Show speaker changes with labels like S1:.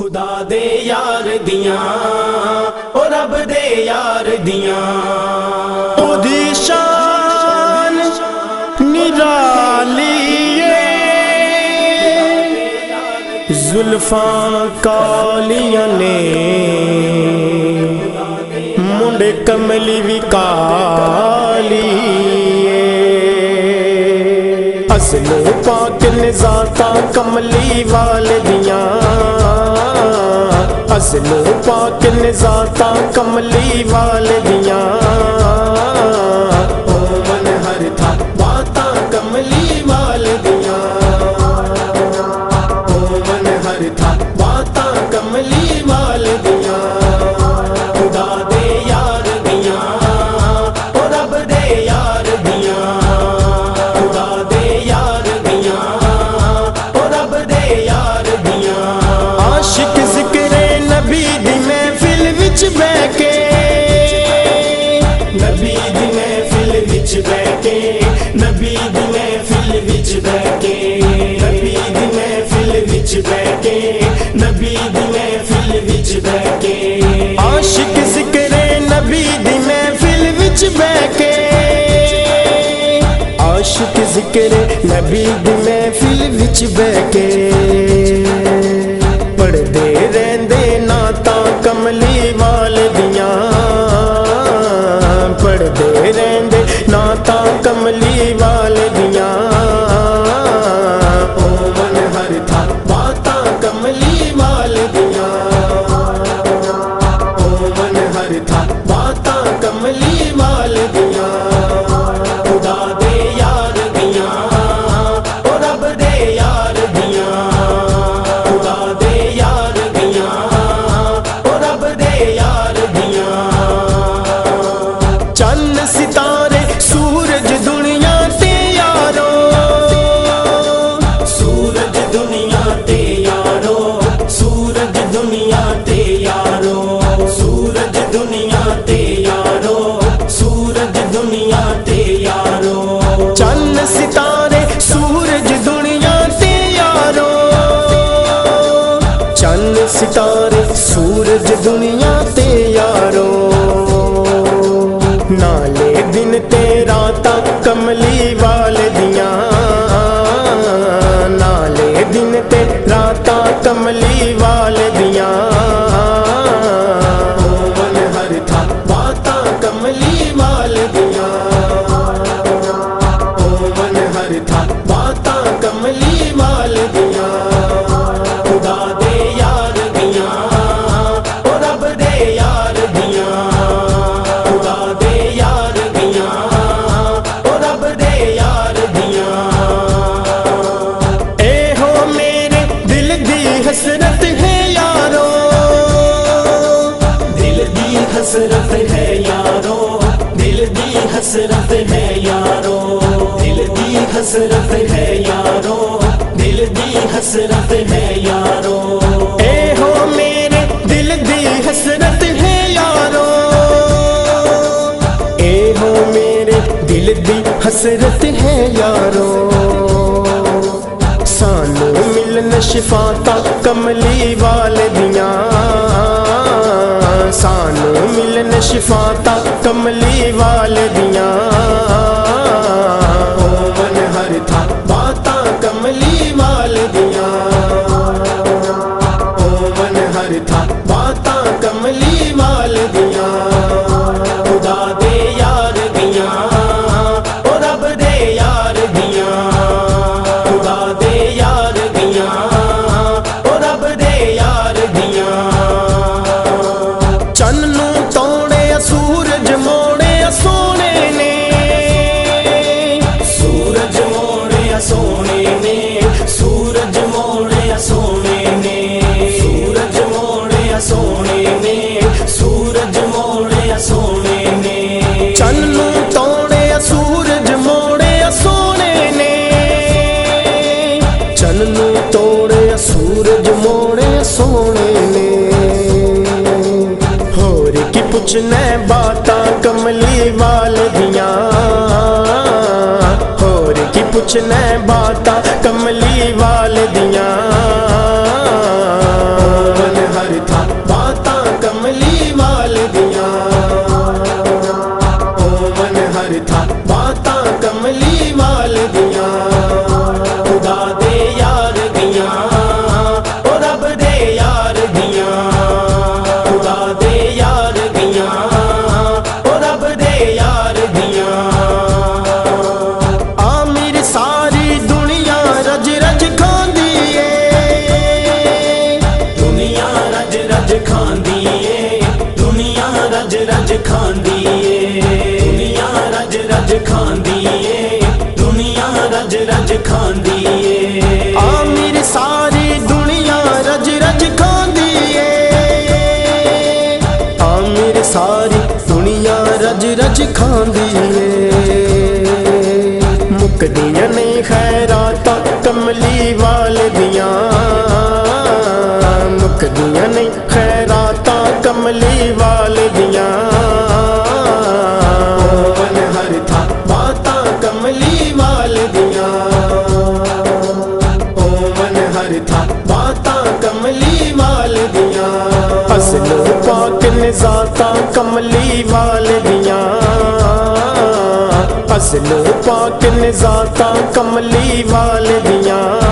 S1: खुदा दे यार दियां ओ रब दे यार दियां ओदी शान निराली जुल्फां कालियां ने मुंडे कमली भी काली असलो पाक निजाता कमली वाले दियां असलो पाक निजाता कमली वाले दियां ओ मन हर था बाता कमली वाले दियां ओ मन हर था बाता कमली वाले दियां खुदा दे यार दियां ओ रब दे यार दियां खुदा दे यार दियां ओ रब दे यार दियां आशिक जिक्रे नबी दी महफिल विच बैके नबी दी महफिल विच बैके नबी दी महफिल विच बैके नबी दी महफिल विच बैके नबी दी महफिल विच बैके आशिक जिक्रे नबी दी महफिल विच बैके आशिक जिक्रे नबी दी महफिल विच बैके पढ़दे रहंदे नाता कमली वाले दियां पढ़दे रहंदे नाता कमली वाले दियां ओ मन हर था बाता कमली वाले दियां ओ मन हर था बाता कमली वाले दियां खुदा दे यार दियां ओ रब दे यार दियां खुदा दे यार दियां ओ रब दे यार दियां चन्न सितारे सूरज दुनिया ते यारो सूरज दुनिया ते यारो सूरज दुनिया ते यारो सूरज दुनिया ते यारो सूरज दुनिया ते यारो चन्न सितारे सूरज दुनिया ते यारो चन्न सितारे सूरज दुनिया ते यारो नाले दिन ते रातां कमली वाले दियां नाले दिन ते रातां कमली वाले दियां ओ मन हर था बातां कमली वाले दियां ओ मन हर था बातां कमली वाले दियां खुदा दे यार दियां ओ रब दे यार दियां खुदा दे यार दियां ओ रब दे यार दियां ए हो मेरे दिल दी हसरत है यारो दिल दी हसरत है यारो दिल दी हसरत है यारो दिल दी हसरत है यारो दिल दी हसरत है यारो ए हो मेरे दिल दी हसरत है यारो ए हो मेरे दिल दी हसरत है यारो सानू मिलन शिफाता कमली वाले दियां सानू मिलन शिफाता कमली वाले दियां ओ मन हर था बाता कमली वाले दियां ओ मन हर था बाता कमली वाले दियां खुदा दे यार दियां ओ रब दे यार दियां खुदा दे यार दियां ओ रब दे यार दियां चन्न नू तोड़े सूरज मोड़े सोने ने सूरज मोड़े सोने ने सूरज मोड़े सोने ने सूरज मोड़े सोने ने सूरज मोड़े सोने ने चन्न नू तोड़े सूरज मोड़े सोने ने चन्न नू तोड़े सूरज मोड़े सोने ने होर की पुछने बातां कमली वाले दियां होर की पुछने बातां कमली वाले दियां मन ਸਿਖਾਉਂਦੀ ਏ। ਮੁੱਕਦੀਆਂ ਨਹੀਂ ਖੈਰਾਤਾਂ ਕਮਲੀ ਵਾਲੇ ਦੀਆਂ, ਮੁੱਕਦੀਆਂ ਨਹੀਂ ਖੈਰਾਤਾਂ ਕਮਲੀ ਵਾਲੇ ਦੀਆਂ। ਹੋਵਨ ਹਰ ਥਾਂ ਬਾਤਾਂ ਕਮਲੀ ਵਾਲੇ ਦੀਆਂ, ਹੋਵਨ ਹਰ ਥਾਂ ਬਾਤਾਂ ਕਮਲੀ ਵਾਲੇ ਦੀਆਂ। ਅਸਲ ਪਾਕ ਨਿਜ਼ਾਤਾਂ ਕਮਲੀ ਵਾਲੇ ਦੀਆਂ, ਅਸਲ ਪਾਕ ਨਿਜ਼ਾਤਾਂ ਕਮਲੀ ਵਾਲੇ ਦੀਆਂ।